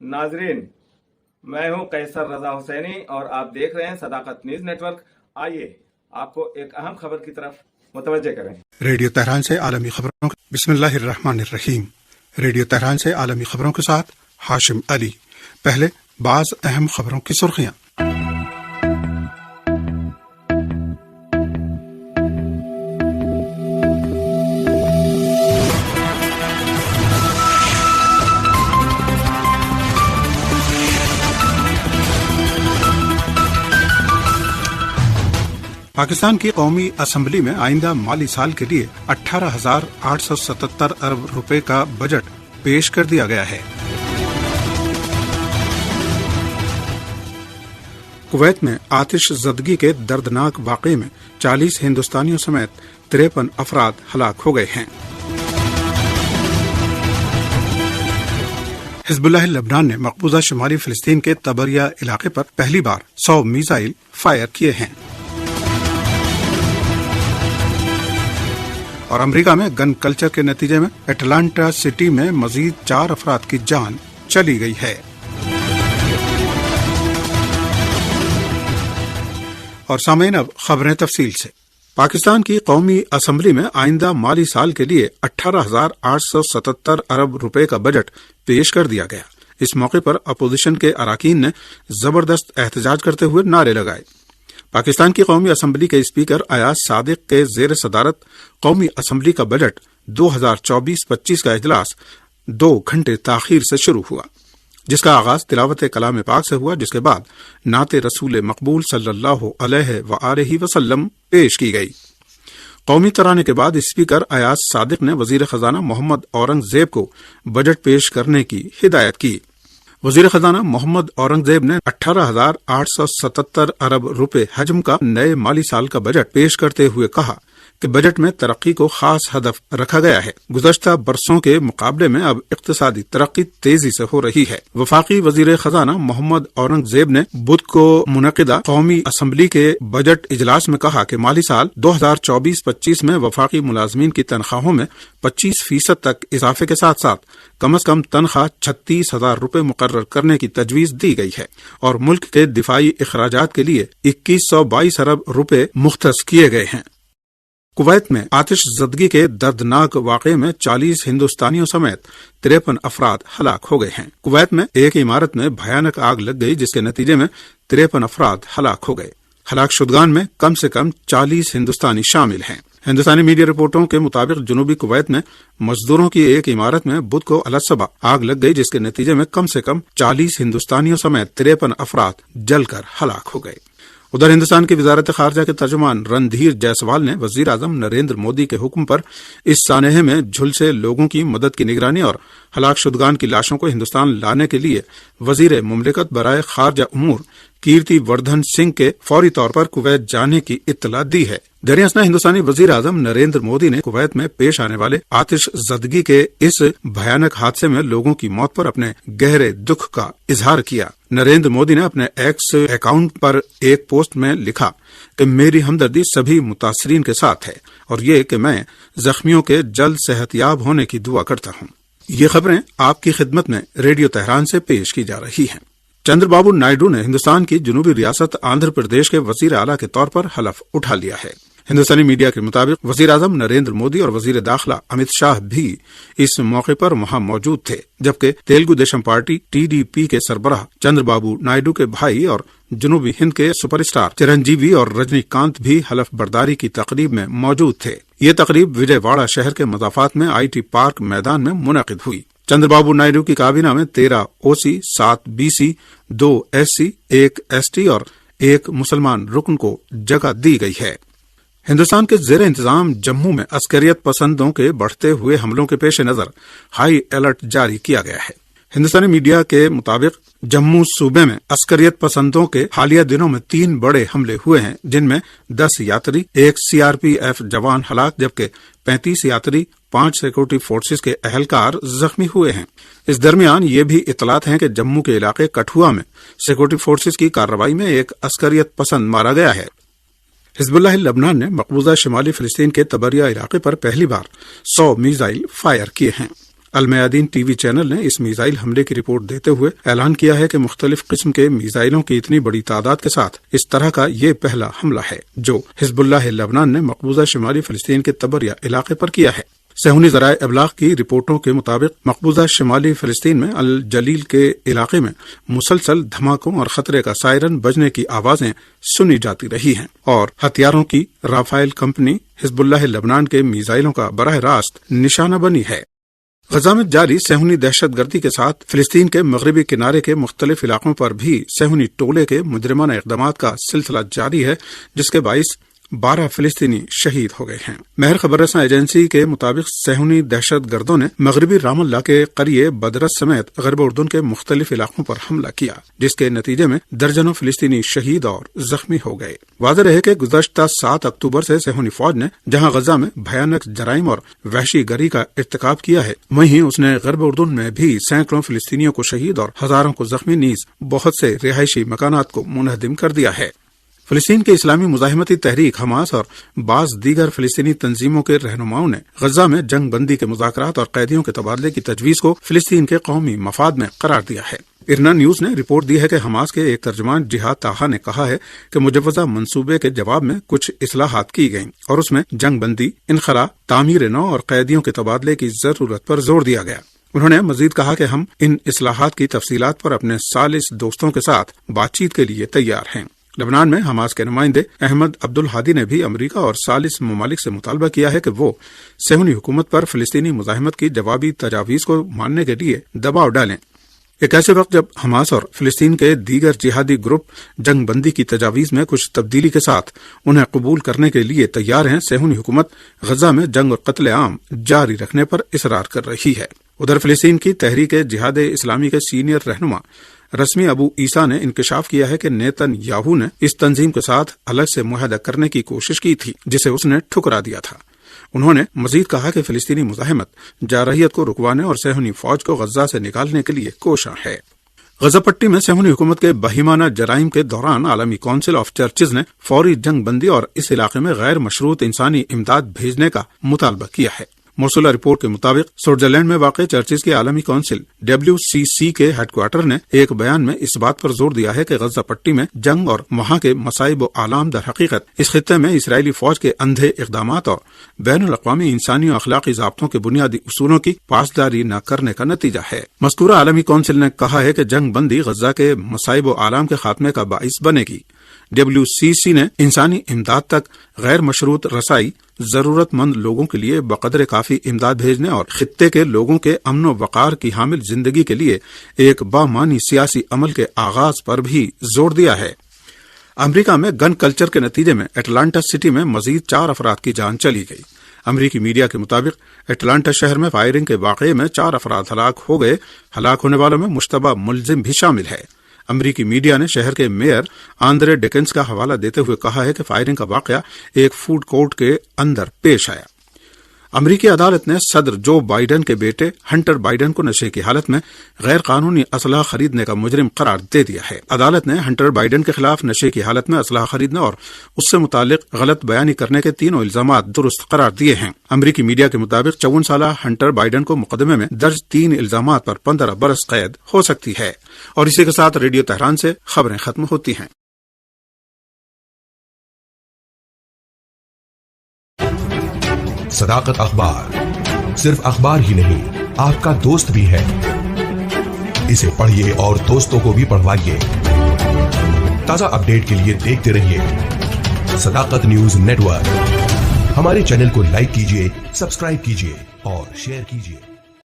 ناظرین، میں ہوں قیصر رضا حسینی اور آپ دیکھ رہے ہیں صداقت نیوز نیٹ ورک۔ آئیے آپ کو ایک اہم خبر کی طرف متوجہ کریں۔ ریڈیو تہران سے عالمی خبروں بسم اللہ الرحمن الرحیم۔ ریڈیو تہران سے عالمی خبروں کے ساتھ ہاشم علی۔ پہلے بعض اہم خبروں کی سرخیاں۔ پاکستان کی قومی اسمبلی میں آئندہ مالی سال کے لیے 18,877 ارب روپے کا بجٹ پیش کر دیا گیا ہے۔ کویت میں آتش زدگی کے دردناک واقعے میں 40 ہندوستانیوں سمیت 53 افراد ہلاک ہو گئے ہیں۔ حزب اللہ لبنان نے مقبوضہ شمالی فلسطین کے طبریہ علاقے پر پہلی بار 100 میزائل فائر کیے ہیں۔ اور امریکہ میں گن کلچر کے نتیجے میں اٹلانٹا سٹی میں مزید 4 افراد کی جان چلی گئی ہے۔ اور سامعین، اب خبریں تفصیل سے۔ پاکستان کی قومی اسمبلی میں آئندہ مالی سال کے لیے 18,877 ارب روپے کا بجٹ پیش کر دیا گیا۔ اس موقع پر اپوزیشن کے اراکین نے زبردست احتجاج کرتے ہوئے نعرے لگائے۔ پاکستان کی قومی اسمبلی کے اسپیکر ایاز صادق کے زیر صدارت قومی اسمبلی کا بجٹ 2024-25 کا اجلاس 2 گھنٹے تاخیر سے شروع ہوا، جس کا آغاز تلاوت کلام پاک سے ہوا، جس کے بعد نعت رسول مقبول صلی اللہ علیہ وآلہ وسلم پیش کی گئی۔ قومی ترانے کے بعد اسپیکر ایاز صادق نے وزیر خزانہ محمد اورنگزیب کو بجٹ پیش کرنے کی ہدایت کی۔ وزیر خزانہ محمد اورنگزیب نے 18,877 ارب روپے حجم کا نئے مالی سال کا بجٹ پیش کرتے ہوئے کہا کہ بجٹ میں ترقی کو خاص ہدف رکھا گیا ہے۔ گزشتہ برسوں کے مقابلے میں اب اقتصادی ترقی تیزی سے ہو رہی ہے۔ وفاقی وزیر خزانہ محمد اورنگزیب نے بدھ کو منعقدہ قومی اسمبلی کے بجٹ اجلاس میں کہا کہ مالی سال 2024-25 میں وفاقی ملازمین کی تنخواہوں میں 25% تک اضافے کے ساتھ ساتھ کم از کم تنخواہ 36,000 روپے مقرر کرنے کی تجویز دی گئی ہے، اور ملک کے دفاعی اخراجات کے لیے 2122 ارب روپے مختص کیے گئے ہیں۔ کویت میں آتش زدگی کے دردناک واقعے میں 40 ہندوستانیوں سمیت 53 افراد ہلاک ہو گئے ہیں۔ کویت میں ایک عمارت میں بھیانک آگ لگ گئی، جس کے نتیجے میں 53 افراد ہلاک ہو گئے۔ ہلاک شدگان میں کم سے کم 40 ہندوستانی شامل ہیں۔ ہندوستانی میڈیا رپورٹوں کے مطابق جنوبی کویت میں مزدوروں کی ایک عمارت میں بدھ کو الصبح آگ لگ گئی، جس کے نتیجے میں کم سے کم 40 ہندوستانیوں سمیت 53 افراد جل کر ہلاک ہو گئے۔ ادھر ہندوستان کی وزارت خارجہ کے ترجمان رندھیر جیسوال نے وزیر اعظم نریندر مودی کے حکم پر اس سانحے میں جھلسے لوگوں کی مدد کی نگرانی اور ہلاک شدگان کی لاشوں کو ہندوستان لانے کے لیے وزیر مملکت برائے خارجہ امور کیرتی وردھن سنگھ کے فوری طور پر کویت جانے کی اطلاع دی ہے۔ دریں اثنا ہندوستانی وزیر اعظم نریندر مودی نے کویت میں پیش آنے والے آتش زدگی کے اس بھیانک حادثے میں لوگوں کی موت پر اپنے گہرے دکھ کا اظہار کیا۔ نریندر مودی نے اپنے ایکس اکاؤنٹ پر ایک پوسٹ میں لکھا کہ میری ہمدردی سبھی متاثرین کے ساتھ ہے، اور یہ کہ میں زخمیوں کے جلد صحت یاب ہونے کی دعا کرتا ہوں۔ یہ خبریں آپ کی خدمت میں ریڈیو تہران سے پیش کی جا رہی ہیں۔ چندر بابو نائیڈو نے ہندوستان کی جنوبی ریاست آندھر پردیش کے وزیر اعلیٰ کے طور پر حلف اٹھا لیا ہے۔ ہندوستانی میڈیا کے مطابق وزیر اعظم نریندر مودی اور وزیر داخلہ امت شاہ بھی اس موقع پر وہاں موجود تھے، جبکہ تیلگو دیشم پارٹی TDP کے سربراہ چندر بابو نائیڈو کے بھائی اور جنوبی ہند کے سپر اسٹار چرنجیوی اور رجنی کانت بھی حلف برداری کی تقریب میں موجود تھے۔ یہ تقریب وجے واڑہ شہر کے مضافات میں IT پارک میدان میں منعقد ہوئی۔ چندر بابو نائیڈو کی کابینہ میں 13 OC، 7 BC، 2 SC، 1 ST اور 1 مسلمان رکن کو جگہ دی گئی ہے۔ ہندوستان کے زیر انتظام جموں میں عسکریت پسندوں کے بڑھتے ہوئے حملوں کے پیش نظر ہائی الرٹ جاری کیا گیا ہے۔ ہندوستانی میڈیا کے مطابق جموں صوبے میں عسکریت پسندوں کے حالیہ دنوں میں 3 بڑے حملے ہوئے ہیں، جن میں 10 یاتری، 1 CRPF جوان ہلاک، جبکہ 35 یاتری، 5 سیکورٹی فورسز کے اہلکار زخمی ہوئے ہیں۔ اس درمیان یہ بھی اطلاعات ہیں کہ جموں کے علاقے کٹھوا میں سیکورٹی فورسز کی کارروائی میں ایک عسکریت پسند مارا گیا ہے۔ حزب اللہ لبنان نے مقبوضہ شمالی فلسطین کے طبریہ علاقے پر پہلی بار 100 میزائل فائر کیے ہیں۔ المیادین ٹی وی چینل نے اس میزائل حملے کی رپورٹ دیتے ہوئے اعلان کیا ہے کہ مختلف قسم کے میزائلوں کی اتنی بڑی تعداد کے ساتھ اس طرح کا یہ پہلا حملہ ہے جو حزب اللہ لبنان نے مقبوضہ شمالی فلسطین کے تبریہ علاقے پر کیا ہے۔ صہیونی ذرائع ابلاغ کی رپورٹوں کے مطابق مقبوضہ شمالی فلسطین میں الجلیل کے علاقے میں مسلسل دھماکوں اور خطرے کا سائرن بجنے کی آوازیں سنی جاتی رہی ہیں اور ہتھیاروں کی رافائل کمپنی حزب اللہ لبنان کے میزائلوں کا براہ راست نشانہ بنی ہے۔ غزہ میں جاری صہیونی دہشت گردی کے ساتھ فلسطین کے مغربی کنارے کے مختلف علاقوں پر بھی صہیونی ٹولے کے مجرمانہ اقدامات کا سلسلہ جاری ہے، جس کے باعث 12 فلسطینی شہید ہو گئے ہیں۔ مہر خبر رساں ایجنسی کے مطابق صہیونی دہشت گردوں نے مغربی رام اللہ کے قریے بدرس سمیت غرب اردن کے مختلف علاقوں پر حملہ کیا، جس کے نتیجے میں درجنوں فلسطینی شہید اور زخمی ہو گئے۔ واضح رہے کہ گزشتہ 7 اکتوبر سے صہیونی فوج نے جہاں غزہ میں بھیانک جرائم اور وحشی گری کا ارتکاب کیا ہے، وہیں اس نے غرب اردن میں بھی سینکڑوں فلسطینیوں کو شہید اور ہزاروں کو زخمی نیز بہت سے رہائشی مکانات کو منہدم کر دیا ہے۔ فلسطین کے اسلامی مزاحمتی تحریک حماس اور بعض دیگر فلسطینی تنظیموں کے رہنماؤں نے غزہ میں جنگ بندی کے مذاکرات اور قیدیوں کے تبادلے کی تجویز کو فلسطین کے قومی مفاد میں قرار دیا ہے۔ ارنا نیوز نے رپورٹ دی ہے کہ حماس کے ایک ترجمان جہاد طاہا نے کہا ہے کہ مجوزہ منصوبے کے جواب میں کچھ اصلاحات کی گئیں اور اس میں جنگ بندی، انخلا، تعمیر نو اور قیدیوں کے تبادلے کی ضرورت پر زور دیا گیا۔ انہوں نے مزید کہا کہ ہم ان اصلاحات کی تفصیلات پر اپنے ثالث دوستوں کے ساتھ بات چیت کے لیے تیار ہیں۔ لبنان میں حماس کے نمائندے احمد عبدالہادی نے بھی امریکہ اور ثالث ممالک سے مطالبہ کیا ہے کہ وہ صہیونی حکومت پر فلسطینی مزاحمت کی جوابی تجاویز کو ماننے کے لیے دباؤ ڈالیں۔ ایک ایسے وقت جب حماس اور فلسطین کے دیگر جہادی گروپ جنگ بندی کی تجاویز میں کچھ تبدیلی کے ساتھ انہیں قبول کرنے کے لیے تیار ہیں، صہیونی حکومت غزہ میں جنگ اور قتل عام جاری رکھنے پر اصرار کر رہی ہے۔ ادھر فلسطین کی تحریک جہاد اسلامی کے سینئر رہنما رسمی ابو عیسیٰ نے انکشاف کیا ہے کہ نیتن یاہو نے اس تنظیم کے ساتھ الگ سے معاہدہ کرنے کی کوشش کی تھی، جسے اس نے ٹھکرا دیا تھا۔ انہوں نے مزید کہا کہ فلسطینی مزاحمت جارحیت کو رکوانے اور صہیونی فوج کو غزہ سے نکالنے کے لیے کوشاں ہے۔ غزہ پٹی میں صہیونی حکومت کے بہیمانہ جرائم کے دوران عالمی کونسل آف چرچز نے فوری جنگ بندی اور اس علاقے میں غیر مشروط انسانی امداد بھیجنے کا مطالبہ کیا ہے۔ موصولہ رپورٹ کے مطابق سوئٹزرلینڈ میں واقع چرچز کے عالمی کونسل WCC کے ہیڈ کوارٹر نے ایک بیان میں اس بات پر زور دیا ہے کہ غزہ پٹی میں جنگ اور وہاں کے مصائب و آلام در حقیقت اس خطے میں اسرائیلی فوج کے اندھے اقدامات اور بین الاقوامی انسانی و اخلاقی ضابطوں کے بنیادی اصولوں کی پاسداری نہ کرنے کا نتیجہ ہے۔ مذکورہ عالمی کونسل نے کہا ہے کہ جنگ بندی غزہ کے مصائب و آلام کے خاتمے کا باعث بنے گی۔ WCC نے انسانی امداد تک غیر مشروط رسائی، ضرورت مند لوگوں کے لیے بقدر کافی امداد بھیجنے اور خطے کے لوگوں کے امن و وقار کی حامل زندگی کے لیے ایک بامعنی سیاسی عمل کے آغاز پر بھی زور دیا ہے۔ امریکہ میں گن کلچر کے نتیجے میں اٹلانٹا سٹی میں مزید 4 افراد کی جان چلی گئی۔ امریکی میڈیا کے مطابق اٹلانٹا شہر میں فائرنگ کے واقعے میں 4 افراد ہلاک ہو گئے۔ ہلاک ہونے والوں میں مشتبہ ملزم بھی شامل ہے۔ امریکی میڈیا نے شہر کے میئر آندرے ڈکنز کا حوالہ دیتے ہوئے کہا ہے کہ فائرنگ کا واقعہ ایک فوڈ کورٹ کے اندر پیش آیا۔ امریکی عدالت نے صدر جو بائیڈن کے بیٹے ہنٹر بائیڈن کو نشے کی حالت میں غیر قانونی اسلحہ خریدنے کا مجرم قرار دے دیا ہے۔ عدالت نے ہنٹر بائیڈن کے خلاف نشے کی حالت میں اسلحہ خریدنے اور اس سے متعلق غلط بیانی کرنے کے 3 الزامات درست قرار دیے ہیں۔ امریکی میڈیا کے مطابق 54 سالہ ہنٹر بائیڈن کو مقدمے میں درج 3 الزامات پر 15 برس قید ہو سکتی ہے۔ اور اسی کے ساتھ ریڈیو تہران سے خبریں ختم ہوتی ہیں۔ صداقت اخبار صرف اخبار ہی نہیں، آپ کا دوست بھی ہے۔ اسے پڑھیے اور دوستوں کو بھی پڑھوائیے۔ تازہ اپڈیٹ کے لیے دیکھتے رہیے صداقت نیوز نیٹ ورک۔ ہمارے چینل کو لائک کیجیے، سبسکرائب کیجیے اور شیئر کیجیے۔